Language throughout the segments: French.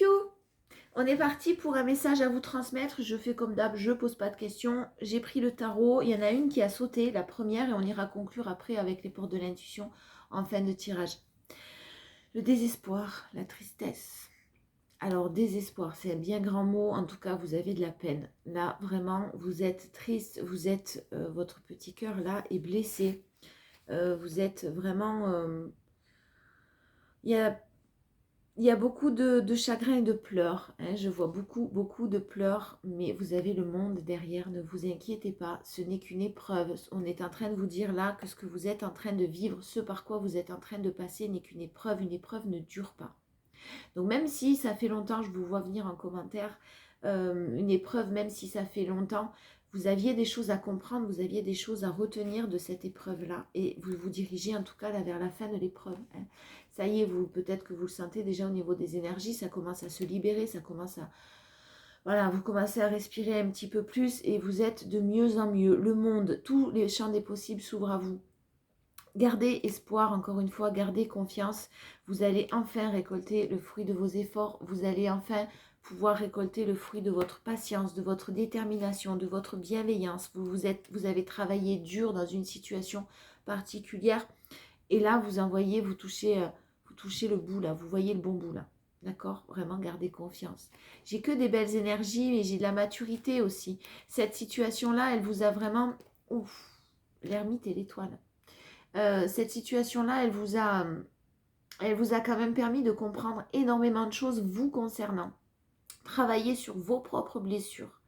piou. On est parti pour un message à vous transmettre. Je fais comme d'hab, je pose pas de questions. J'ai pris le tarot. Il y en a une qui a sauté, la première, et on ira conclure après avec les portes de l'intuition en fin de tirage. Le désespoir, la tristesse. Alors, désespoir, c'est un bien grand mot. En tout cas, vous avez de la peine. Là, vraiment, vous êtes triste. Vous êtes, votre petit cœur là est blessé. Vous êtes vraiment... il y a beaucoup de chagrin et de pleurs. Hein. Je vois beaucoup de pleurs, mais vous avez le monde derrière. Ne vous inquiétez pas, ce n'est qu'une épreuve. On est en train de vous dire là que ce que vous êtes en train de vivre, ce par quoi vous êtes en train de passer n'est qu'une épreuve. Une épreuve ne dure pas. Donc même si ça fait longtemps, je vous vois venir en commentaire, une épreuve, même si ça fait longtemps, vous aviez des choses à comprendre, vous aviez des choses à retenir de cette épreuve-là. Et vous vous dirigez en tout cas là vers la fin de l'épreuve. Hein. Ça y est, peut-être que vous le sentez déjà au niveau des énergies, ça commence à se libérer, ça commence à... Voilà, vous commencez à respirer un petit peu plus et vous êtes de mieux en mieux. Le monde, tous les champs des possibles s'ouvrent à vous. Gardez espoir, encore une fois, gardez confiance. Vous allez enfin récolter le fruit de vos efforts. Vous allez enfin pouvoir récolter le fruit de votre patience, de votre détermination, de votre bienveillance. Vous avez travaillé dur dans une situation particulière. Et là, vous touchez le bout, là. Vous voyez le bon bout, là. D'accord? Vraiment, gardez confiance. J'ai que des belles énergies, mais j'ai de la maturité aussi. Cette situation-là, elle vous a vraiment... Ouf, l'ermite et l'étoile. Cette situation-là, elle vous a quand même permis de comprendre énormément de choses vous concernant. Travailler sur vos propres blessures.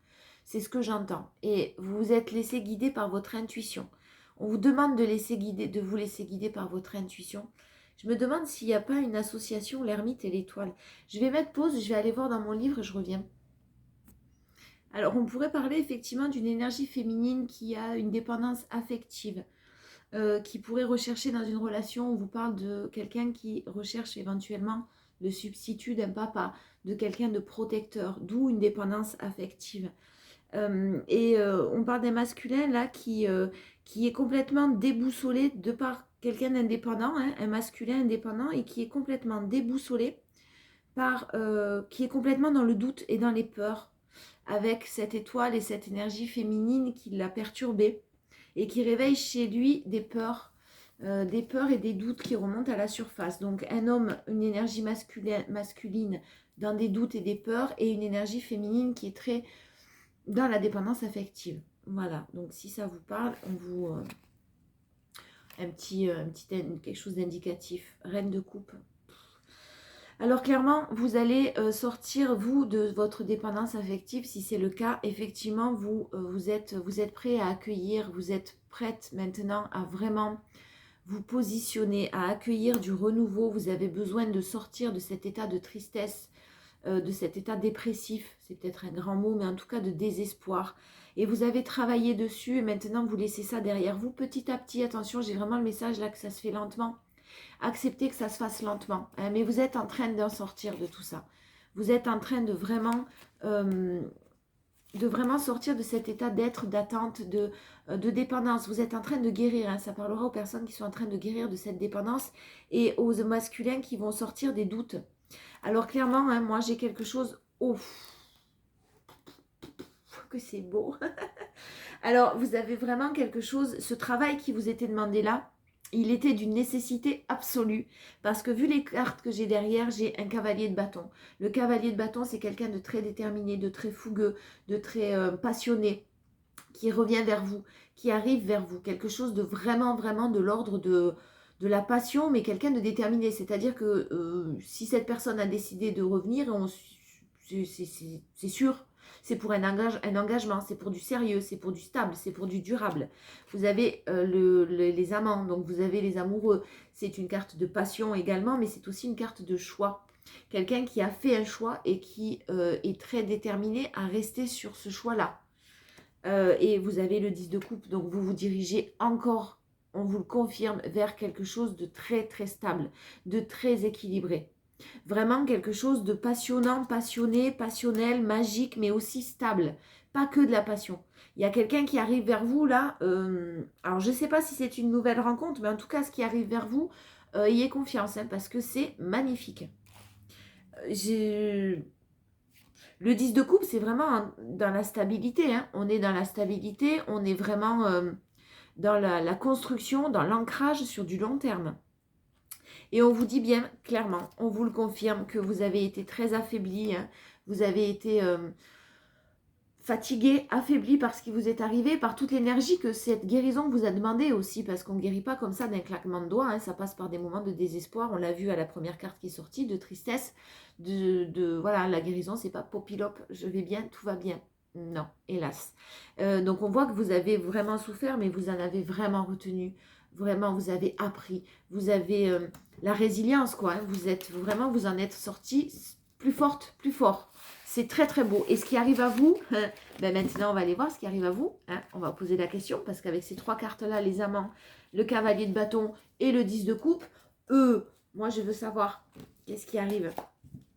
C'est ce que j'entends. Et vous vous êtes laissé guider par votre intuition. On vous demande de vous laisser guider par votre intuition. Je me demande s'il n'y a pas une association, l'ermite et l'étoile. Je vais mettre pause, je vais aller voir dans mon livre et je reviens. Alors, on pourrait parler effectivement d'une énergie féminine qui a une dépendance affective. Qui pourrait rechercher dans une relation, on vous parle de quelqu'un qui recherche éventuellement le substitut d'un papa, de quelqu'un de protecteur, d'où une dépendance affective. On parle d'un masculin là qui est complètement déboussolé de par quelqu'un d'indépendant, hein, un masculin indépendant et qui est complètement déboussolé qui est complètement dans le doute et dans les peurs avec cette étoile et cette énergie féminine qui l'a perturbé et qui réveille chez lui des peurs et des doutes qui remontent à la surface. Donc un homme, une énergie masculine dans des doutes et des peurs et une énergie féminine qui est très dans la dépendance affective. Voilà, donc si ça vous parle, on vous... quelque chose d'indicatif. Reine de coupe. Alors clairement, vous allez sortir, vous, de votre dépendance affective. Si c'est le cas, effectivement, vous êtes prêt à accueillir, vous êtes prête maintenant à vraiment vous positionner, à accueillir du renouveau. Vous avez besoin de sortir de cet état de tristesse, de cet état dépressif. C'est peut-être un grand mot, mais en tout cas de désespoir. Et vous avez travaillé dessus et maintenant vous laissez ça derrière vous petit à petit. Attention, j'ai vraiment le message là que ça se fait lentement. Acceptez que ça se fasse lentement, hein, mais vous êtes en train d'en sortir de tout ça. Vous êtes en train de vraiment sortir de cet état d'être, d'attente, de dépendance. Vous êtes en train de guérir, hein, ça parlera aux personnes qui sont en train de guérir de cette dépendance et aux masculins qui vont sortir des doutes. Alors clairement, hein, moi j'ai quelque chose... Oh, que c'est beau. Alors vous avez vraiment quelque chose, ce travail qui vous était demandé là, il était d'une nécessité absolue parce que vu les cartes que j'ai derrière, j'ai un cavalier de bâton. Le cavalier de bâton, c'est quelqu'un de très déterminé, de très fougueux, de très passionné, qui revient vers vous, qui arrive vers vous. Quelque chose de vraiment de l'ordre de la passion, mais quelqu'un de déterminé. C'est-à-dire que si cette personne a décidé de revenir, c'est sûr. C'est pour un engagement, c'est pour du sérieux, c'est pour du stable, c'est pour du durable. Vous avez les amants, donc vous avez les amoureux. C'est une carte de passion également, mais c'est aussi une carte de choix. Quelqu'un qui a fait un choix et qui est très déterminé à rester sur ce choix-là. Et vous avez le 10 de coupe, donc vous vous dirigez encore, on vous le confirme, vers quelque chose de très stable, de très équilibré. Vraiment quelque chose de passionnant, passionné, passionnel, magique, mais aussi stable. Pas que de la passion. Il y a quelqu'un qui arrive vers vous là. Alors je ne sais pas si c'est une nouvelle rencontre, mais en tout cas ce qui arrive vers vous, ayez confiance, hein, parce que c'est magnifique. Le 10 de coupe, c'est vraiment dans la stabilité. Hein. On est dans la stabilité, on est vraiment dans la construction, dans l'ancrage sur du long terme. Et on vous dit bien clairement, on vous le confirme, que vous avez été très affaibli. Hein. Vous avez été fatigué, affaibli par ce qui vous est arrivé, par toute l'énergie que cette guérison vous a demandé aussi, parce qu'on ne guérit pas comme ça d'un claquement de doigts, hein, ça passe par des moments de désespoir, on l'a vu à la première carte qui est sortie, de tristesse, voilà, la guérison, c'est pas popilope, je vais bien, tout va bien. Non, hélas. Donc on voit que vous avez vraiment souffert, mais vous en avez vraiment retenu, vraiment vous avez appris, vous avez la résilience, quoi, hein, vous êtes vraiment, vous en êtes sorti plus forte, plus fort. C'est très très beau. Et ce qui arrive à vous, ben maintenant on va aller voir ce qui arrive à vous. Hein. On va poser la question parce qu'avec ces trois cartes-là, les amants, le cavalier de bâton et le 10 de coupe, moi je veux savoir qu'est-ce qui arrive.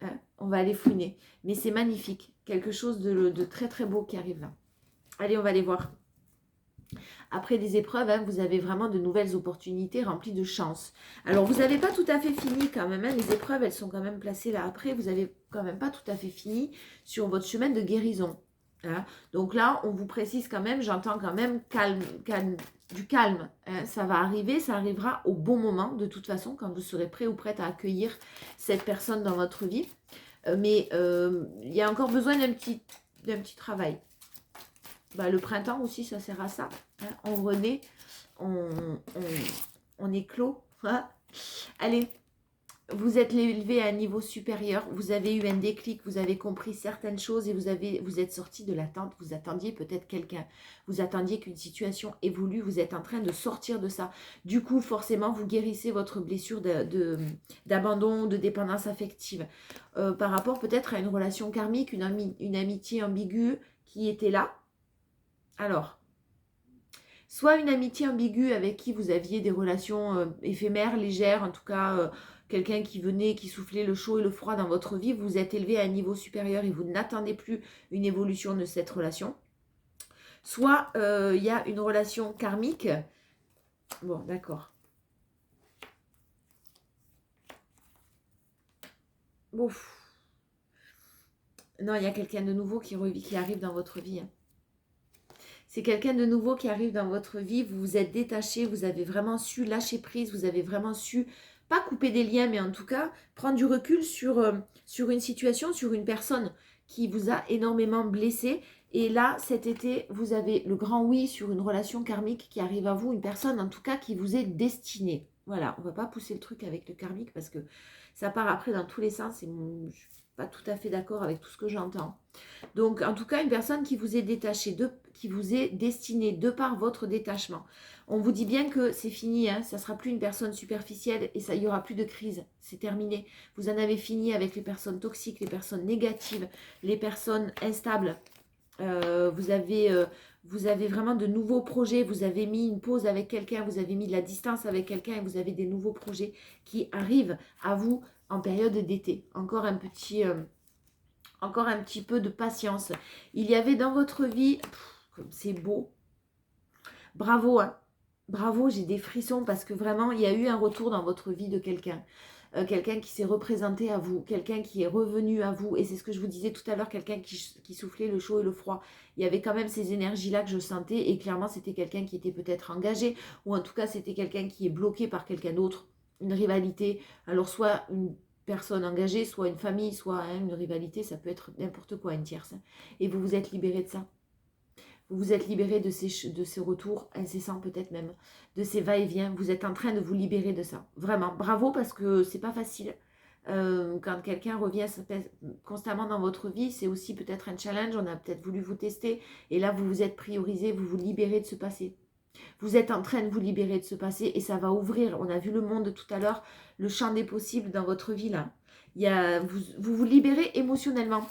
Hein. On va aller fouiner. Mais c'est magnifique. Quelque chose de très très beau qui arrive là. Allez, on va aller voir. Après des épreuves, hein, vous avez vraiment de nouvelles opportunités remplies de chance. Alors, vous n'avez pas tout à fait fini quand même. Hein, les épreuves, elles sont quand même placées là après. Vous n'avez quand même pas tout à fait fini sur votre chemin de guérison. Hein. Donc là, on vous précise quand même, j'entends quand même du calme. Hein. Ça va arriver, ça arrivera au bon moment, de toute façon, quand vous serez prêt ou prête à accueillir cette personne dans votre vie. Mais il y a encore besoin d'un petit travail. Bah, le printemps aussi, ça sert à ça. Hein. On renaît, on éclot. Hein. Allez, vous êtes élevé à un niveau supérieur, vous avez eu un déclic, vous avez compris certaines choses et vous êtes sorti de l'attente. Vous attendiez peut-être quelqu'un, vous attendiez qu'une situation évolue, vous êtes en train de sortir de ça. Du coup, forcément, vous guérissez votre blessure d'abandon, de dépendance affective. Par rapport peut-être à une relation karmique, une amitié ambiguë qui était là. Alors, soit une amitié ambiguë avec qui vous aviez des relations éphémères, légères, en tout cas quelqu'un qui venait, qui soufflait le chaud et le froid dans votre vie, vous êtes élevé à un niveau supérieur et vous n'attendez plus une évolution de cette relation. Soit il y a une relation karmique. Bon, d'accord. Bon. Non, il y a quelqu'un de nouveau qui arrive dans votre vie. Hein. C'est quelqu'un de nouveau qui arrive dans votre vie, vous vous êtes détaché, vous avez vraiment su lâcher prise, vous avez vraiment su, pas couper des liens, mais en tout cas, prendre du recul sur une situation, sur une personne qui vous a énormément blessé. Et là, cet été, vous avez le grand oui sur une relation karmique qui arrive à vous, une personne en tout cas qui vous est destinée. Voilà, on ne va pas pousser le truc avec le karmique parce que ça part après dans tous les sens et je ne suis pas tout à fait d'accord avec tout ce que j'entends. Donc, en tout cas, une personne qui vous est détachée, qui vous est destinée de par votre détachement. On vous dit bien que c'est fini, hein, ça ne sera plus une personne superficielle et il n'y aura plus de crise. C'est terminé. Vous en avez fini avec les personnes toxiques, les personnes négatives, les personnes instables. Vous avez vraiment de nouveaux projets. Vous avez mis une pause avec quelqu'un, vous avez mis de la distance avec quelqu'un et vous avez des nouveaux projets qui arrivent à vous en période d'été. Encore un petit peu de patience. Il y avait dans votre vie, comme c'est beau, bravo, hein. Bravo, j'ai des frissons parce que vraiment, il y a eu un retour dans votre vie de quelqu'un. Quelqu'un qui s'est représenté à vous, quelqu'un qui est revenu à vous. Et c'est ce que je vous disais tout à l'heure, quelqu'un qui soufflait le chaud et le froid. Il y avait quand même ces énergies-là que je sentais. Et clairement, c'était quelqu'un qui était peut-être engagé. Ou en tout cas, c'était quelqu'un qui est bloqué par quelqu'un d'autre. Une rivalité. Alors, soit une personne engagée, soit une famille, soit une rivalité. Ça peut être n'importe quoi, une tierce. Et vous vous êtes libéré de ça. Vous vous êtes libéré de ces retours incessants peut-être même, de ces va-et-vient. Vous êtes en train de vous libérer de ça. Vraiment, bravo parce que c'est pas facile. Quand quelqu'un revient constamment dans votre vie, c'est aussi peut-être un challenge. On a peut-être voulu vous tester et là vous vous êtes priorisé, vous vous libérez de ce passé. Vous êtes en train de vous libérer de ce passé et ça va ouvrir. On a vu le monde tout à l'heure, le champ des possibles dans votre vie là. Vous libérez émotionnellement.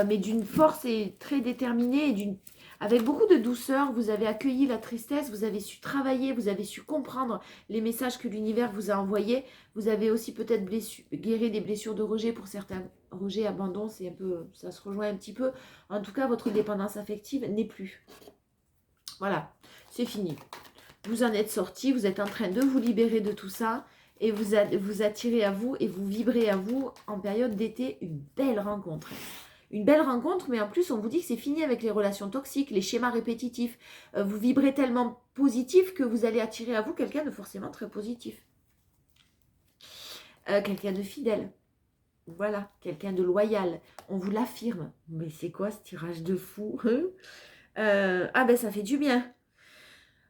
Mais d'une force très déterminée et avec beaucoup de douceur, vous avez accueilli la tristesse, vous avez su travailler, vous avez su comprendre les messages que l'univers vous a envoyés. Vous avez aussi peut-être guéri des blessures de rejet pour certains. Rejet, abandon, c'est un peu, ça se rejoint un petit peu. En tout cas, votre dépendance affective n'est plus. Voilà, c'est fini. Vous en êtes sorti, vous êtes en train de vous libérer de tout ça. Et vous attirez à vous et vous vibrez à vous en période d'été une belle rencontre. Une belle rencontre, mais en plus, on vous dit que c'est fini avec les relations toxiques, les schémas répétitifs. Vous vibrez tellement positif que vous allez attirer à vous quelqu'un de forcément très positif. Quelqu'un de fidèle. Voilà, quelqu'un de loyal. On vous l'affirme. Mais c'est quoi ce tirage de fou ah ben ça fait du bien.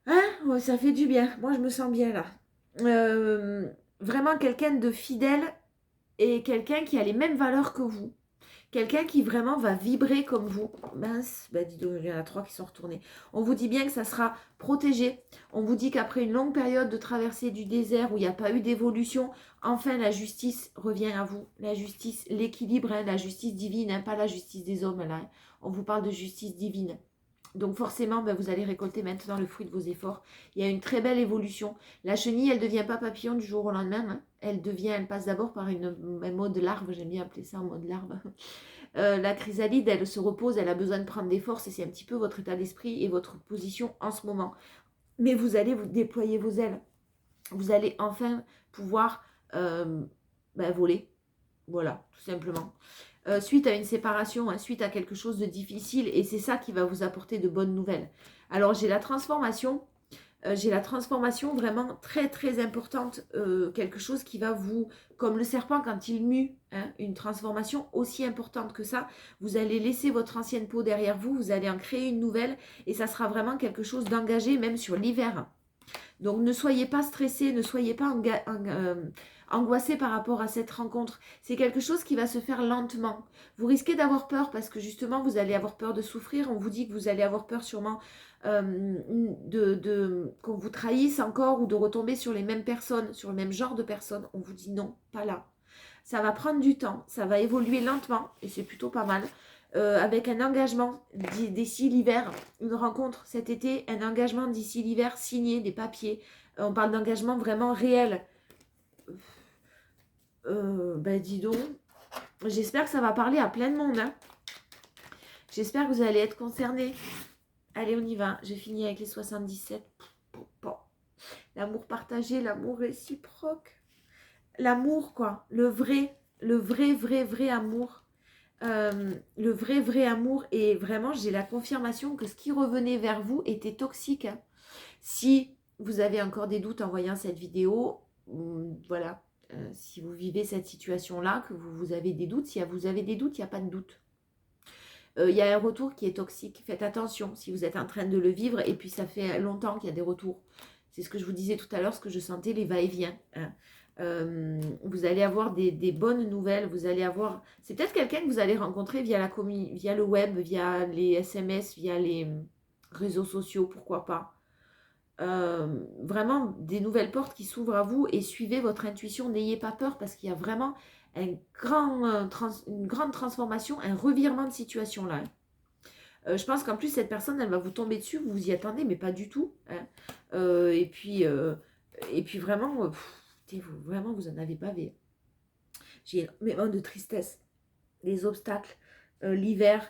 Hein? Ouais, ça fait du bien. Moi je me sens bien là. Vraiment quelqu'un de fidèle et quelqu'un qui a les mêmes valeurs que vous. Quelqu'un qui vraiment va vibrer comme vous. Mince, bah dis donc, il y en a 3 qui sont retournés. On vous dit bien que ça sera protégé. On vous dit qu'après une longue période de traversée du désert où il n'y a pas eu d'évolution, enfin la justice revient à vous. La justice, l'équilibre, hein, la justice divine, hein, pas la justice des hommes là. Hein. On vous parle de justice divine. Donc forcément, ben, vous allez récolter maintenant le fruit de vos efforts. Il y a une très belle évolution. La chenille, elle ne devient pas papillon du jour au lendemain. Hein. Elle passe d'abord par un mode larve, j'aime bien appeler ça un mode larve. La chrysalide, elle se repose, elle a besoin de prendre des forces et c'est un petit peu votre état d'esprit et votre position en ce moment. Mais vous allez vous déployer vos ailes. Vous allez enfin pouvoir voler. Voilà, tout simplement. Suite à une séparation, hein, suite à quelque chose de difficile, et c'est ça qui va vous apporter de bonnes nouvelles. Alors j'ai la transformation vraiment très très importante, quelque chose qui va vous, comme le serpent quand il mue, hein, une transformation aussi importante que ça, vous allez laisser votre ancienne peau derrière vous, vous allez en créer une nouvelle, et ça sera vraiment quelque chose d'engagé même sur l'hiver. Donc ne soyez pas stressé, ne soyez pas angoissé par rapport à cette rencontre. C'est quelque chose qui va se faire lentement. Vous risquez d'avoir peur parce que justement vous allez avoir peur de souffrir. On vous dit que vous allez avoir peur sûrement qu'on vous trahisse encore ou de retomber sur les mêmes personnes, sur le même genre de personnes. On vous dit non, pas là. Ça va prendre du temps, ça va évoluer lentement et c'est plutôt pas mal. Avec un engagement d'ici l'hiver, une rencontre cet été, un engagement d'ici l'hiver signé, des papiers. On parle d'engagement vraiment réel. Dis donc, j'espère que ça va parler à plein de monde. Hein. J'espère que vous allez être concernés. Allez, on y va. J'ai fini avec les 77. L'amour partagé, l'amour réciproque. L'amour, quoi. Le vrai amour. Le vrai amour. Et vraiment, j'ai la confirmation que ce qui revenait vers vous était toxique. Hein. Si vous avez encore des doutes en voyant cette vidéo, voilà. Si vous vivez cette situation-là, que vous avez des doutes, si vous avez des doutes, il n'y a pas de doute. Il y a un retour qui est toxique. Faites attention si vous êtes en train de le vivre et puis ça fait longtemps qu'il y a des retours. C'est ce que je vous disais tout à l'heure, ce que je sentais, les va-et-vient. Hein. Vous allez avoir des bonnes nouvelles. Vous allez avoir... C'est peut-être quelqu'un que vous allez rencontrer via le web, via les SMS, via les réseaux sociaux, pourquoi pas. Vraiment des nouvelles portes qui s'ouvrent à vous et suivez votre intuition, n'ayez pas peur parce qu'il y a vraiment une grande transformation, un revirement de situation là. Je pense qu'en plus cette personne elle va vous tomber dessus, vous vous y attendez mais pas du tout. Hein. Et puis vraiment, vraiment vous en avez bavé. J'ai énormément de tristesse, les obstacles. L'hiver,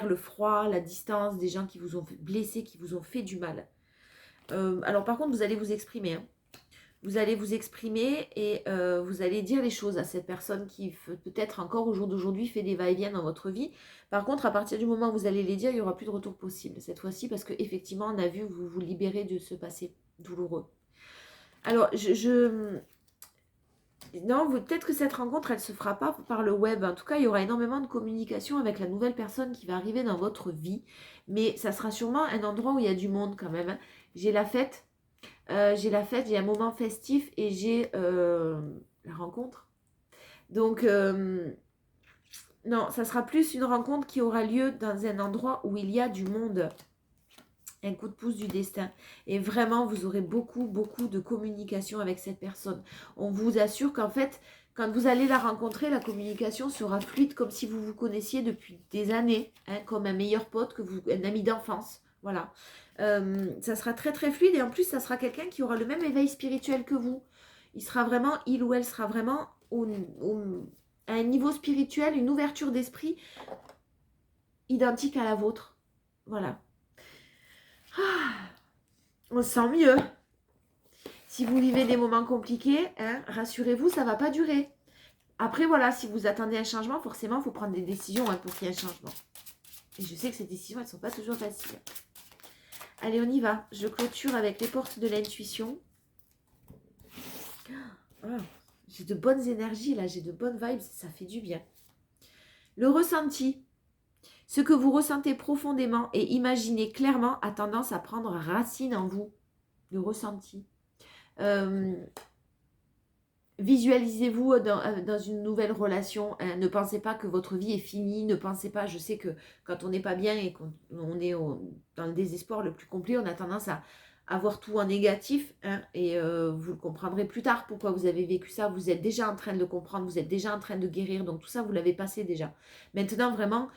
le froid, la distance, des gens qui vous ont blessé, qui vous ont fait du mal. Alors par contre, vous allez vous exprimer. Hein. Vous allez vous exprimer et vous allez dire les choses à cette personne qui peut-être encore au jour d'aujourd'hui fait des va-et-vient dans votre vie. Par contre, à partir du moment où vous allez les dire, il n'y aura plus de retour possible cette fois-ci parce qu'effectivement, on a vu que vous vous libérez de ce passé douloureux. Alors, non, peut-être que cette rencontre, elle ne se fera pas par le web. En tout cas, il y aura énormément de communication avec la nouvelle personne qui va arriver dans votre vie. Mais ça sera sûrement un endroit où il y a du monde quand même. Hein. J'ai la fête, j'ai un moment festif et j'ai la rencontre. Donc, non, ça sera plus une rencontre qui aura lieu dans un endroit où il y a du monde. Un coup de pouce du destin. Et vraiment, vous aurez beaucoup de communication avec cette personne. On vous assure qu'en fait, quand vous allez la rencontrer, la communication sera fluide comme si vous vous connaissiez depuis des années, hein, comme un meilleur pote, un ami d'enfance. Voilà. Ça sera très fluide et en plus, ça sera quelqu'un qui aura le même éveil spirituel que vous. Il ou elle sera vraiment à un niveau spirituel, une ouverture d'esprit identique à la vôtre. Voilà. On se sent mieux. Si vous vivez des moments compliqués, hein, rassurez-vous, ça ne va pas durer. Après, voilà, si vous attendez un changement, forcément, il faut prendre des décisions hein, pour qu'il y ait un changement. Et je sais que ces décisions, elles ne sont pas toujours faciles. Allez, on y va. Je clôture avec les portes de l'intuition. Oh, j'ai de bonnes énergies, là. J'ai de bonnes vibes. Ça fait du bien. Le ressenti. Ce que vous ressentez profondément et imaginez clairement a tendance à prendre racine en vous. Le ressenti. Visualisez-vous dans une nouvelle relation. Hein. Ne pensez pas que votre vie est finie. Ne pensez pas, je sais que quand on n'est pas bien et qu'on est dans le désespoir le plus complet, on a tendance à voir tout en négatif. Hein, et vous le comprendrez plus tard pourquoi vous avez vécu ça. Vous êtes déjà en train de le comprendre. Vous êtes déjà en train de guérir. Donc tout ça, vous l'avez passé déjà. Maintenant, vraiment,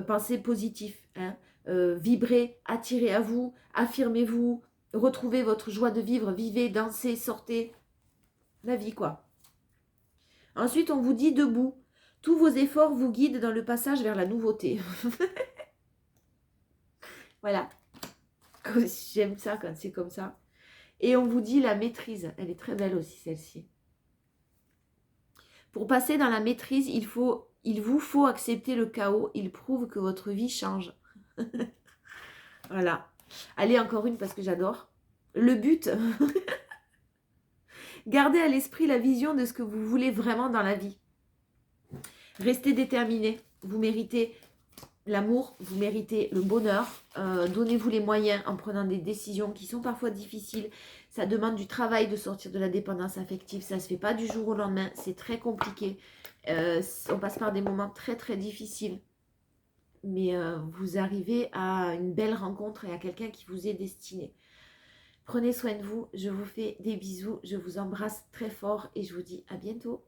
pensez positif. Hein, vibrez, attirez à vous, affirmez-vous, retrouvez votre joie de vivre. Vivez, dansez, sortez. La vie, quoi. Ensuite, on vous dit debout. Tous vos efforts vous guident dans le passage vers la nouveauté. Voilà. J'aime ça quand c'est comme ça. Et on vous dit la maîtrise. Elle est très belle aussi, celle-ci. Pour passer dans la maîtrise, il vous faut accepter le chaos. Il prouve que votre vie change. Voilà. Allez, encore une parce que j'adore. Le but. Gardez à l'esprit la vision de ce que vous voulez vraiment dans la vie. Restez déterminé. Vous méritez l'amour, vous méritez le bonheur. Donnez-vous les moyens en prenant des décisions qui sont parfois difficiles. Ça demande du travail de sortir de la dépendance affective. Ça ne se fait pas du jour au lendemain. C'est très compliqué. On passe par des moments très très difficiles. Mais vous arrivez à une belle rencontre et à quelqu'un qui vous est destiné. Prenez soin de vous. Je vous fais des bisous. Je vous embrasse très fort et je vous dis à bientôt.